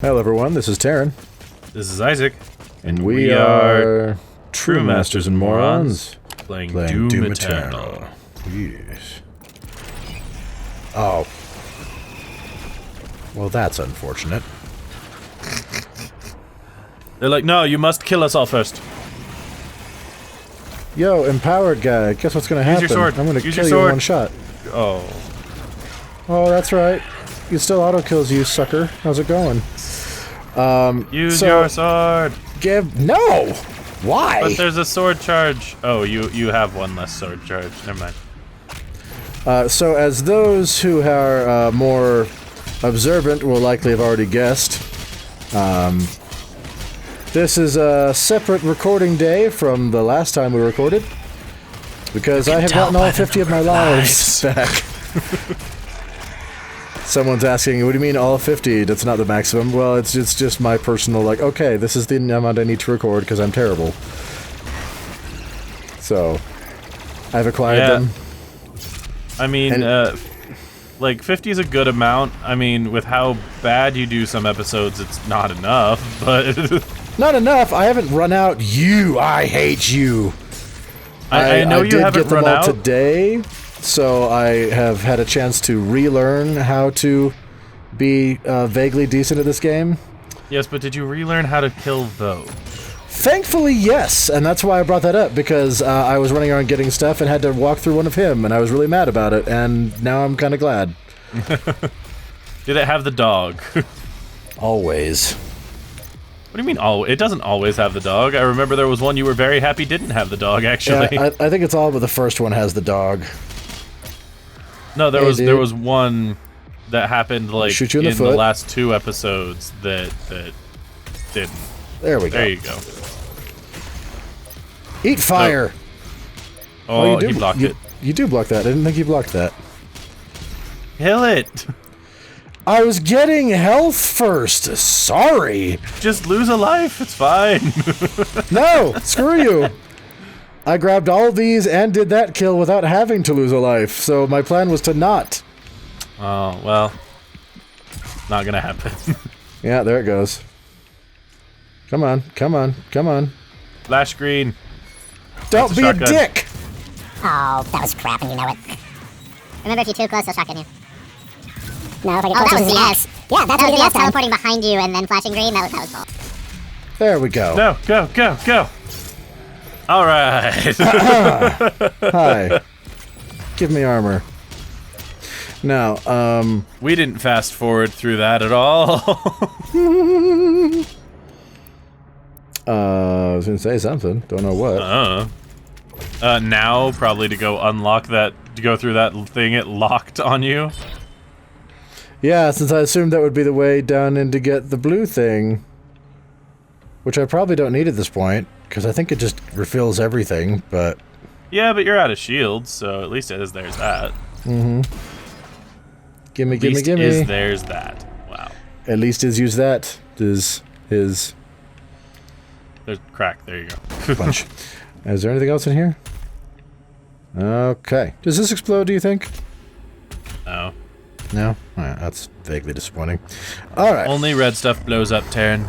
Hello everyone, this is Tarren. This is Isaac. And we are True Masters and Morons. Playing Doom Eternal. Yes. Oh. Well, that's unfortunate. They're like, no, you must kill us all first. Yo, empowered guy, guess what's gonna happen? Use your sword. I'm gonna Use kill your you in sword. one shot. Oh. Oh, that's right. It still auto-kills you, sucker. How's it going? Use your sword. No! Why? But there's a sword charge. Oh, you have one less sword charge. Never mind. So as those who are more observant will likely have already guessed, this is a separate recording day from the last time we recorded, because I have gotten all 50 of my lives back. Someone's asking, what do you mean all 50? That's not the maximum. Well, it's just my personal, like, okay, this is the amount I need to record because I'm terrible. So, I've acquired them. I mean, like, 50 is a good amount. I mean, with how bad you do some episodes, it's not enough, but... Not enough? I haven't run out. I hate you. I know you haven't run out. I did get them all today, so I have had a chance to relearn how to be vaguely decent at this game. Yes, but did you relearn how to kill those? Thankfully, yes, and that's why I brought that up, because I was running around getting stuff and had to walk through one of him, and I was really mad about it, and now I'm kind of glad. Did it have the dog? Always. What do you mean always? It doesn't always have the dog. I remember there was one you were very happy didn't have the dog, actually. Yeah, I think it's all but the first one has the dog. No, there was one that happened like Shoot you in the last 2 episodes that didn't. There we go. There you go. Eat fire! Oh, he blocked it. You do block that. I didn't think you blocked that. Kill it! I was getting health first. Sorry. Just lose a life. It's fine. No, screw you. I grabbed all of these and did that kill without having to lose a life, so my plan was to not. Oh, well. Not gonna happen. Yeah, there it goes. Come on, come on, come on. Flash green. Don't be a dick! Oh, that was crap and you know it. Remember, if you're too close, they'll shotgun you. No, if I get close, that was yes. Yeah, that's what we did last time. Teleporting behind you and then flashing green, that was cool. There we go. No, go. Alright. Hi. Give me armor. Now, we didn't fast forward through that at all. I was gonna say something. Don't know what. Now, probably to go unlock that, to go through that thing it locked on you. Yeah, since I assumed that would be the way down in to get the blue thing. Which I probably don't need at this point, because I think it just refills everything, but... Yeah, but you're out of shields, so at least there's that. Mm-hmm. Gimme. There's that. Wow. At least use that. There's crack, there you go. Punch. Is there anything else in here? Okay. Does this explode, do you think? No. No? Alright, that's vaguely disappointing. Alright. Only red stuff blows up, Tarren.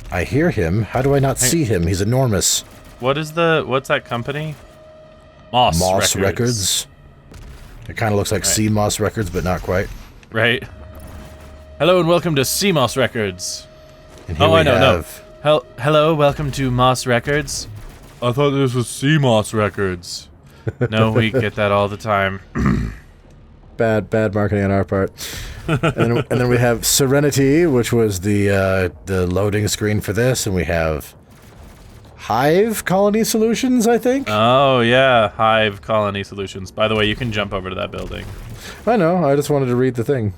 I hear him. How do I not see him? He's enormous. What's that company? Moss Records. It kind of looks like Sea Moss Records, but not quite. Right. Hello and welcome to Sea Moss Records. And here No. Hello, welcome to Moss Records. I thought this was Sea Moss Records. No, we get that all the time. Bad marketing on our part. and then we have Serenity, which was the loading screen for this, and we have Hive Colony Solutions, I think. Oh yeah, Hive Colony Solutions. By the way, you can jump over to that building. I know. I just wanted to read the thing.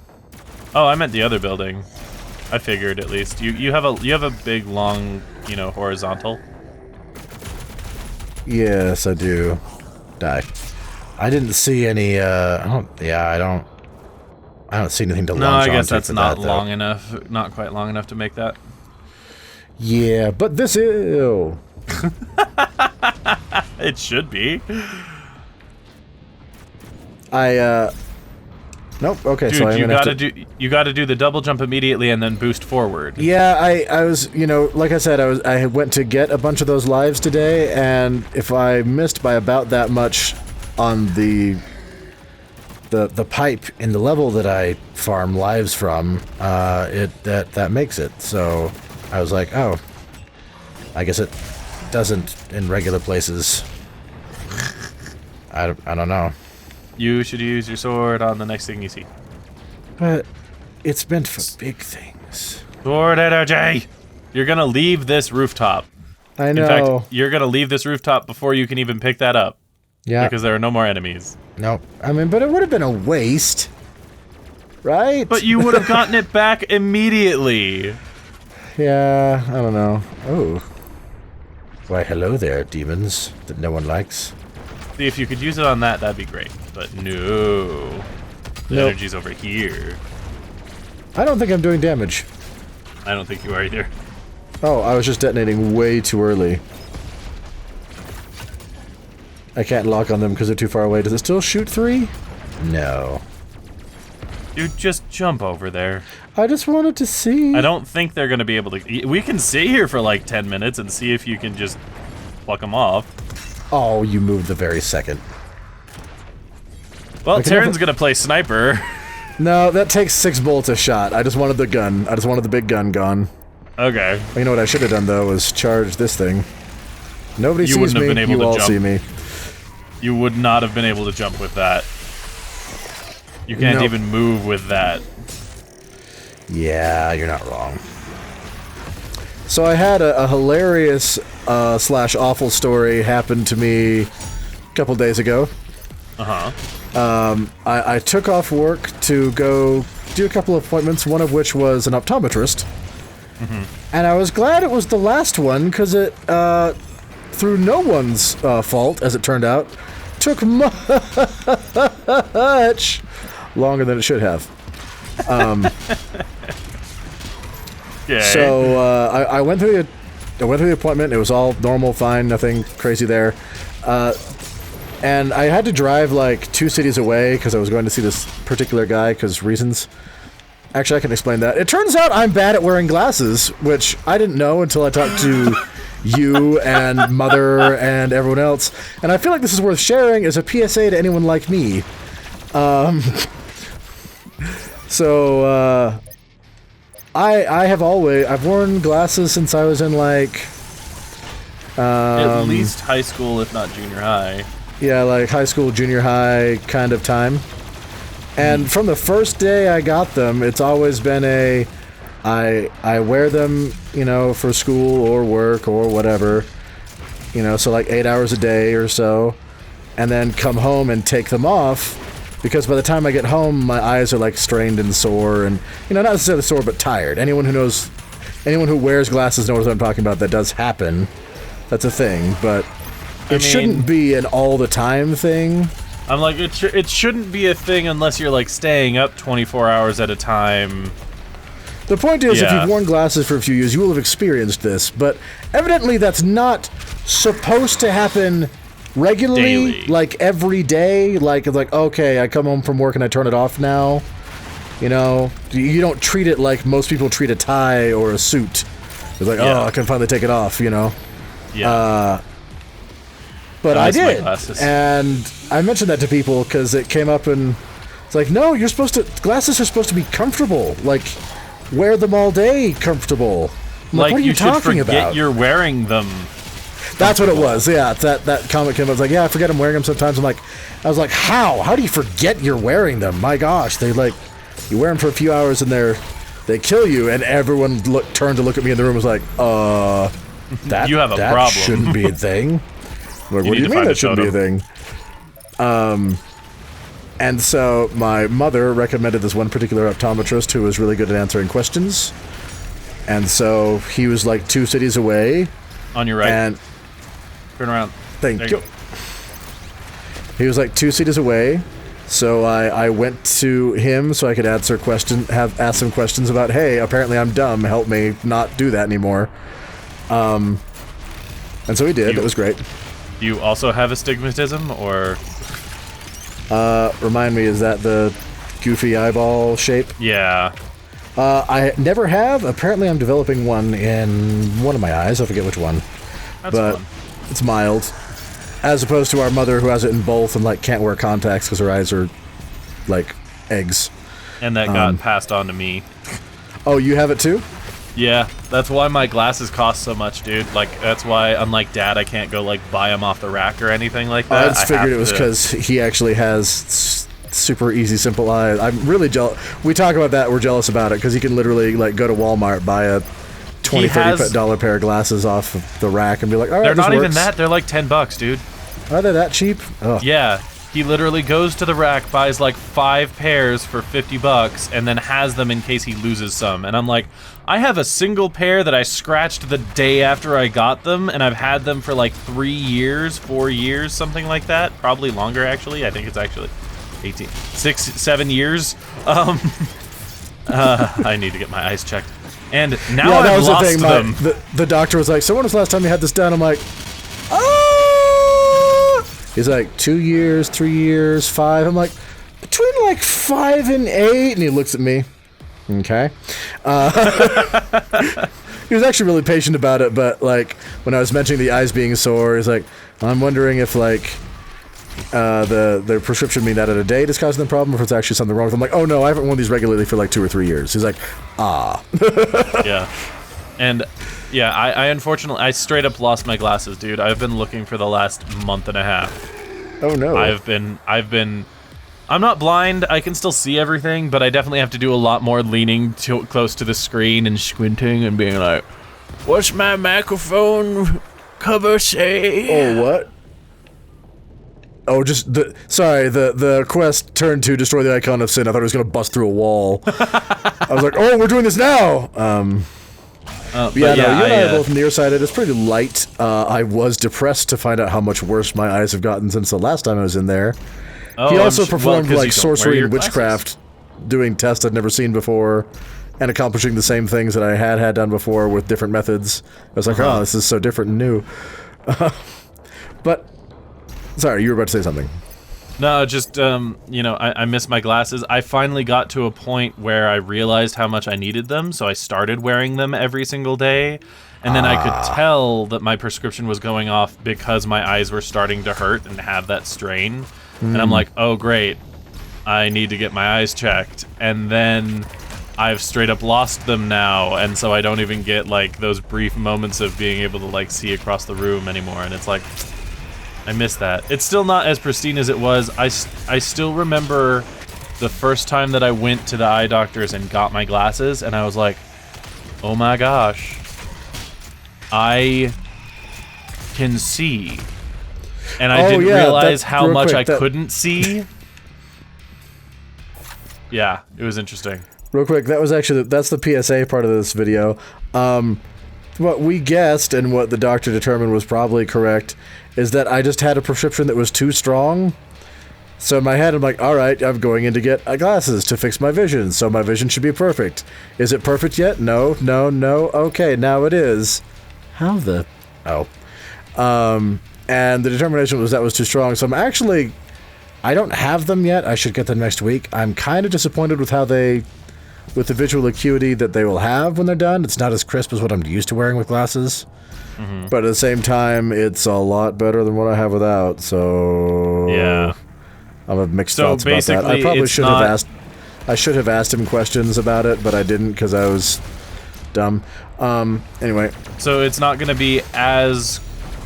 Oh, I meant the other building. I figured at least you have a big long horizontal. Yes, I do. Die. I didn't see any. I don't see anything to launch onto. No, I guess that's not long long enough. Not quite long enough to make that. Yeah, but this is. It should be. Nope. Okay, Dude, so I'm gonna you gotta do the double jump immediately and then boost forward. Yeah, I was, like I said, I went to get a bunch of those lives today, and if I missed by about that much on the pipe in the level that I farm lives from, that makes it. So I was like, oh, I guess it doesn't in regular places. I don't know. You should use your sword on the next thing you see. But it's meant for big things. Sword energy! You're gonna leave this rooftop. I know. In fact, you're gonna leave this rooftop before you can even pick that up. Yeah. Because there are no more enemies. No. I mean, but it would have been a waste. Right? But you would have gotten it back immediately. Yeah, I don't know. Oh. Why, hello there, demons that no one likes. See, if you could use it on that, that'd be great. But no. The energy's over here. I don't think I'm doing damage. I don't think you are either. Oh, I was just detonating way too early. I can't lock on them because they're too far away. Does it still shoot 3? No. Dude, just jump over there. I just wanted to see. I don't think they're going to be able to... We can sit here for like 10 minutes and see if you can just pluck them off. Oh, you moved the very second. Well, Tarren's going to play sniper. No, that takes 6 bullets a shot. I just wanted the gun. I just wanted the big gun gone. Okay. Well, you know what I should have done, though, was charge this thing. Nobody You sees wouldn't me. have been able You to all jump. see me. You would not have been able to jump with that. You can't Nope. even move with that. Yeah, you're not wrong. So I had a hilarious slash awful story happen to me a couple days ago. Uh-huh. I took off work to go do a couple of appointments, one of which was an optometrist. Mm-hmm. And I was glad it was the last one, because it, through no one's fault, as it turned out, took much longer than it should have. Okay. So I went through the appointment. It was all normal, fine, nothing crazy there. And I had to drive like 2 cities away because I was going to see this particular guy because reasons. Actually, I can explain that. It turns out I'm bad at wearing glasses, which I didn't know until I talked to you and Mother and everyone else. And I feel like this is worth sharing as a PSA to anyone like me. So I've worn glasses since I was in like at least high school, if not junior high. Yeah, like high school, junior high kind of time. And from the first day I got them, it's always been I wear them, for school or work or whatever. So like 8 hours a day or so, and then come home and take them off. Because by the time I get home, my eyes are like strained and sore, and not necessarily sore, but tired. Anyone who wears glasses knows what I'm talking about. That does happen. That's a thing, but it shouldn't be an all the time thing. I'm like, it shouldn't be a thing unless you're like staying up 24 hours at a time. The point is, if you've worn glasses for a few years, you will have experienced this, but evidently that's not supposed to happen regularly, daily. Like every day. Like it's like, okay, I come home from work and I turn it off now. You don't treat it like most people treat a tie or a suit. It's like, oh, I can finally take it off, Yeah. But I did, glasses. and I mentioned that to people because it came up, and it's like, no, glasses are supposed to be comfortable. Like, wear them all day, comfortable. Like, what are you talking about? You're wearing them. That's what it was. Yeah, that comment came up. I was like, yeah, I forget I'm wearing them sometimes. I was like, how? How do you forget you're wearing them? My gosh, you wear them for a few hours and they kill you, and everyone turned to look at me in the room and was like, that you have a that problem. shouldn't be a thing. Like, what do you mean that shouldn't be a thing? And so my mother recommended this one particular optometrist who was really good at answering questions. And so he was like 2 cities away. On your right. And turn around. Thank you. He was like 2 cities away. So I went to him so I could ask some questions about, hey, apparently I'm dumb. Help me not do that anymore. And so he did. It was great. Do you also have astigmatism, or? Remind me, is that the goofy eyeball shape. Yeah. I never have. Apparently, I'm developing one in one of my eyes. I forget which one. That's but fun. It's mild. As opposed to our mother who has it in both and, like, can't wear contacts because her eyes are, like, eggs. And that got passed on to me. Oh, you have it too? Yeah, that's why my glasses cost so much, dude. Like, that's why, unlike Dad, I can't go, like, buy them off the rack or anything like that. I just figured it was because he actually has super easy, simple eyes. I'm really jealous. We talk about that. We're jealous about it because he can literally, like, go to Walmart, buy a $20, $30 pair of glasses off of the rack and be like, all right, they're not works. even that. They're like $10, dude. Are they that cheap? Oh. Yeah. He literally goes to the rack, buys like 5 pairs for $50, and then has them in case he loses some. And I'm like, I have a single pair that I scratched the day after I got them, and I've had them for like 3 years, 4 years, something like that. Probably longer, actually. I think it's actually 7 years. I need to get my eyes checked. And now I've lost them. The doctor was like, so when was the last time you had this done? I'm like, he's like, 2 years, 3 years, 5. I'm like, between like 5 and 8. And he looks at me. Okay. He was actually really patient about it, but like when I was mentioning the eyes being sore, he's like, I'm wondering if like the prescription being out of date is causing the problem, or if it's actually something wrong with them. I'm like, oh no, I haven't worn these regularly for like 2 or 3 years. He's like, Yeah. And yeah, I unfortunately, I straight up lost my glasses, dude. I've been looking for the last month and a half. Oh no. I'm not blind, I can still see everything, but I definitely have to do a lot more leaning close to the screen and squinting and being like, what's my microphone cover say? Oh, what? Oh, just the quest turned to destroy the icon of sin. I thought it was going to bust through a wall. I was like, oh, we're doing this now! You and I are both nearsighted. It's pretty light. I was depressed to find out how much worse my eyes have gotten since the last time I was in there. Oh, he also performed like sorcery and glasses. witchcraft, doing tests I'd never seen before, and accomplishing the same things that I had done before with different methods. I was like, oh, this is so different and new. But, sorry, you were about to say something. No, just, I miss my glasses. I finally got to a point where I realized how much I needed them, so I started wearing them every single day. And then I could tell that my prescription was going off because my eyes were starting to hurt and have that strain. And I'm like, oh, great. I need to get my eyes checked. And then I've straight up lost them now, and so I don't even get, like, those brief moments of being able to, like, see across the room anymore. And it's like, I miss that. It's still not as pristine as it was. I still remember the first time that I went to the eye doctors and got my glasses, and I was like, oh my gosh, I can see. And I didn't realize how much I couldn't see. Yeah, it was interesting. Real quick, that's the PSA part of this video. What we guessed and what the doctor determined was probably correct is that I just had a prescription that was too strong. So in my head, I'm like, all right, I'm going in to get glasses to fix my vision, so my vision should be perfect. Is it perfect yet? No. Okay, now it is. How the... Oh. And the determination was that was too strong, so I don't have them yet. I should get them next week. I'm kind of disappointed with with the visual acuity that they will have when they're done. It's not as crisp as what I'm used to wearing with glasses. Mm-hmm. But at the same time, it's a lot better than what I have without, so... Yeah. I have mixed thoughts about that. I probably should have asked him questions about it, but I didn't because I was dumb. Anyway. So it's not going to be as,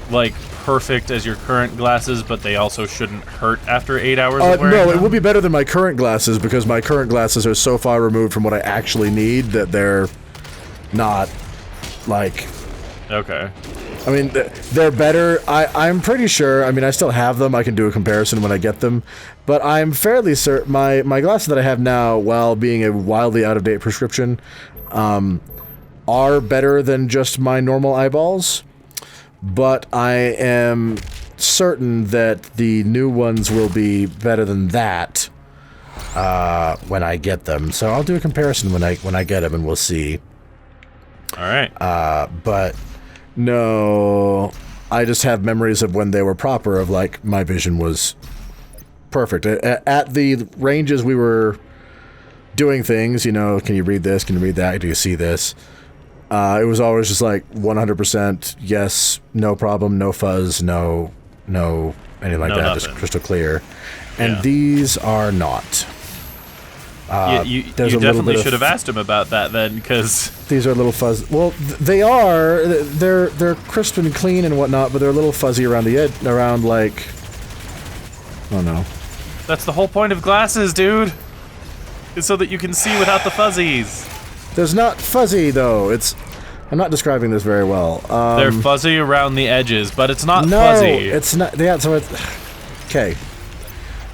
like, perfect as your current glasses, but they also shouldn't hurt after 8 hours of wearing them? No, it will be better than my current glasses because my current glasses are so far removed from what I actually need that they're not, like... Okay. I mean, they're better. I'm pretty sure. I mean, I still have them. I can do a comparison when I get them. But I'm fairly certain my glasses that I have now, while being a wildly out-of-date prescription, are better than just my normal eyeballs. But I am certain that the new ones will be better than that when I get them. So I'll do a comparison when I get them, and we'll see. All right. But no, I just have memories of when they were proper, of like my vision was perfect. At the ranges we were doing things, can you read this? Can you read that? Do you see this? It was always just like 100% yes, no problem, no fuzz, no anything like that, nothing. just crystal clear. And these are not. You definitely should have asked him about that then, because these are a little fuzzy. Well, they are. They're crisp and clean and whatnot, but they're a little fuzzy around the edge, around like. Oh no. That's the whole point of glasses, dude. Is so that you can see without the fuzzies. There's not fuzzy though. I'm not describing this very well. They're fuzzy around the edges, but it's not no, fuzzy. It's not. Yeah. So it's okay.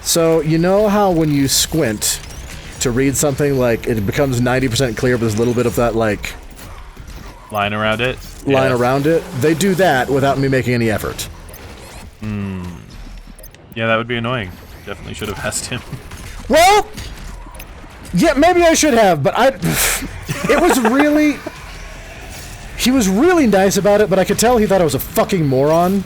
So you know how when you squint to read something, like it becomes 90% clear, but there's a little bit of that like line around it. Around it. They do that without me making any effort. Yeah, that would be annoying. Definitely should have asked him. Well, yeah, maybe I should have, but it was really. He was really nice about it, but I could tell he thought I was a fucking moron.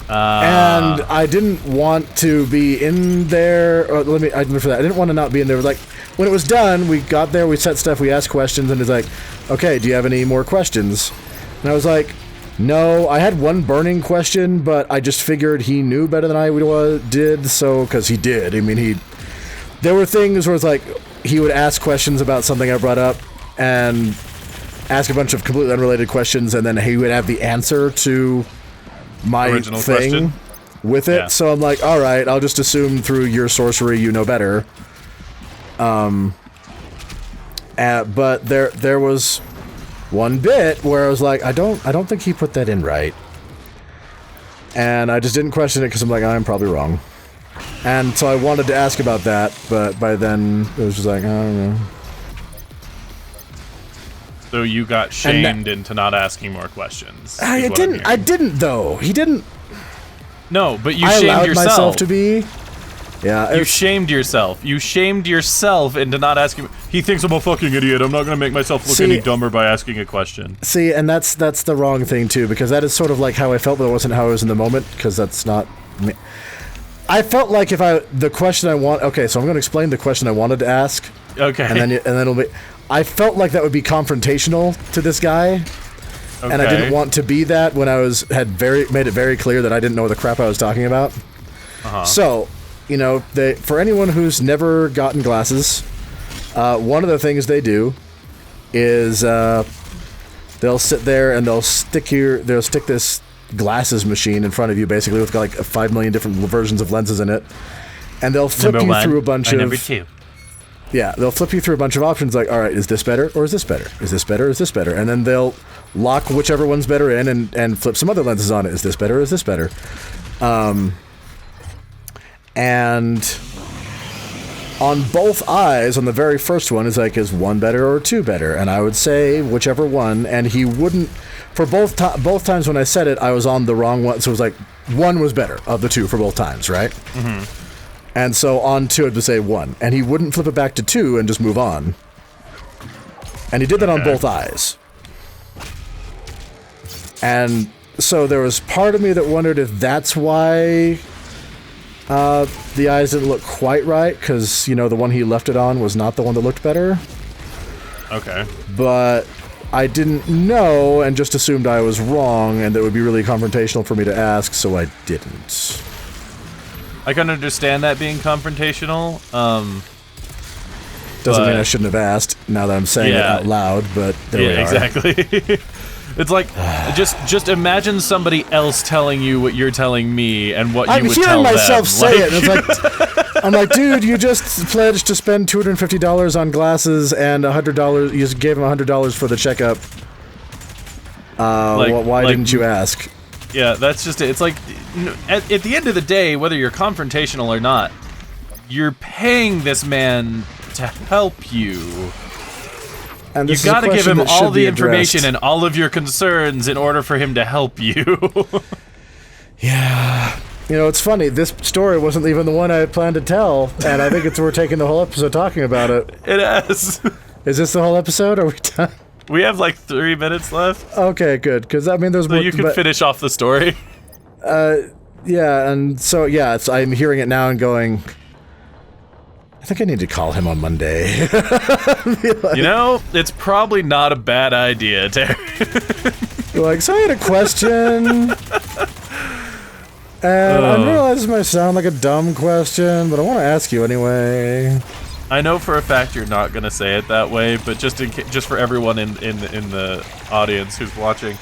And I didn't want to be in there. I didn't want to not be in there. Like, when it was done, we got there, we set stuff, we asked questions, and he's like, okay, do you have any more questions? And I was like, no, I had one burning question, but I just figured he knew better than I did, so, because he did. I mean, there were things where it's like, he would ask questions about something I brought up, and ask a bunch of completely unrelated questions, and then he would have the answer to my original thing question with it. Yeah. So I'm like, all right, I'll just assume through your sorcery you know better. But there was one bit where I was like, I don't think he put that in right, and I just didn't question it because I'm like, I'm probably wrong, and so I wanted to ask about that, but by then it was just like, I don't know. So you got shamed into not asking more questions. I didn't though. He didn't. No, but you I shamed allowed yourself. myself to be. Yeah. You shamed yourself. You shamed yourself into not asking. He thinks I'm a fucking idiot. I'm not going to make myself look any dumber by asking a question. See, and that's the wrong thing too, because that is sort of like how I felt, but it wasn't how I was in the moment, because that's not me. I felt like the question I want. Okay, so I'm going to explain the question I wanted to ask. Okay. And then it'll be. I felt like that would be confrontational to this guy, and I didn't want to be that when I made it very clear that I didn't know the crap I was talking about. So, for anyone who's never gotten glasses, one of the things they do is they'll sit there and they'll stick this glasses machine in front of you, basically with like 5 million different versions of lenses in it, and they'll flip you through a bunch of. Number 2. Yeah, they'll flip you through a bunch of options like, all right, is this better or is this better? Is this better or is this better? And then they'll lock whichever one's better in and flip some other lenses on it. Is this better or is this better? And on both eyes, on the very first one, is like, is one better or two better? And I would say whichever one, and he wouldn't, for both times when I said it, I was on the wrong one, so it was like, one was better of the two for both times, right? Mm-hmm. And so on 2, I'd say 1. And he wouldn't flip it back to 2 and just move on. And he did that on both eyes. And so there was part of me that wondered if that's why the eyes didn't look quite right, because, the one he left it on was not the one that looked better. Okay. But I didn't know and just assumed I was wrong, and that would be really confrontational for me to ask, so I didn't. I can understand that being confrontational. Doesn't mean I shouldn't have asked, now that I'm saying it out loud, but there we are. Exactly. It's like, just imagine somebody else telling you what you're telling me and what you would tell them. I'm hearing myself say it, and it's like, I'm like, dude, you just pledged to spend $250 on glasses and $100, you just gave him $100 for the checkup. Why didn't you ask? Yeah, that's just it. It's like, at the end of the day, whether you're confrontational or not, you're paying this man to help you. And you gotta give him all the information and all of your concerns in order for him to help you. Yeah. It's funny, this story wasn't even the one I had planned to tell, and I think we're taking the whole episode talking about it. It is. Is this the whole episode? Are we done? We have like 3 minutes left. Okay, good, because there's so more. So you can finish off the story. Yeah, and so, I'm hearing it now and going, I think I need to call him on Monday. You know, it's probably not a bad idea, Tarren. Like, so I had a question. And I realize this might sound like a dumb question, but I want to ask you anyway. I know for a fact you're not gonna say it that way, but just for everyone in the audience who's watching,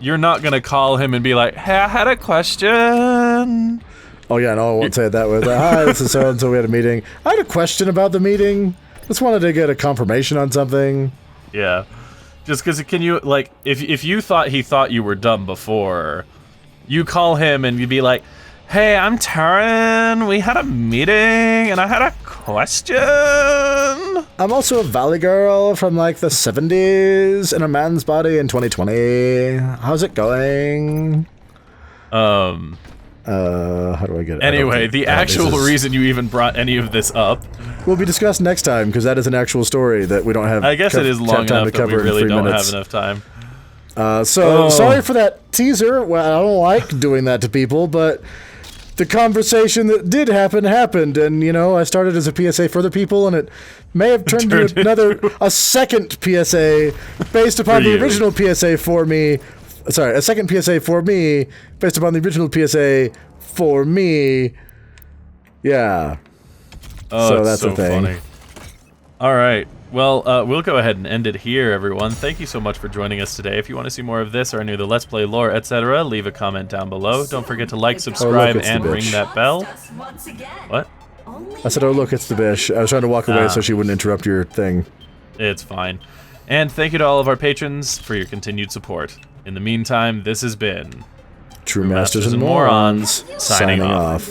you're not gonna call him and be like, "Hey, I had a question." Oh yeah, no, I won't say it that way. Like, hi, this is so and so. We had a meeting. I had a question about the meeting. Just wanted to get a confirmation on something. Yeah, just because can you like if you thought he thought you were dumb before, you call him and you'd be like, "Hey, I'm Tarren. We had a meeting and I had a question." I'm also a valley girl from like the 70s in a man's body in 2020. How's it going? How do I get it? Anyway, the actual reason you even brought any of this up will be discussed next time, because that is an actual story that we don't have. I guess it is long time enough to that we cover really in 3 don't minutes. have enough time. Sorry for that teaser. Well, I don't like doing that to people, but the conversation that did happen happened, and you know, I started as a PSA for other people, and it may have turned into a second PSA based upon the original PSA for me. Sorry, a second PSA for me based upon the original PSA for me. Yeah. Oh, so it's that's so a thing. funny. All right. Well, we'll go ahead and end it here, everyone. Thank you so much for joining us today. If you want to see more of this or any of the Let's Play lore, etc., leave a comment down below. Don't forget to like, subscribe, it's the and ring bitch. that bell. What? I said, oh, look, it's the bish. I was trying to walk away so she wouldn't interrupt your thing. It's fine. And thank you to all of our patrons for your continued support. In the meantime, this has been True Masters and Morons, signing off.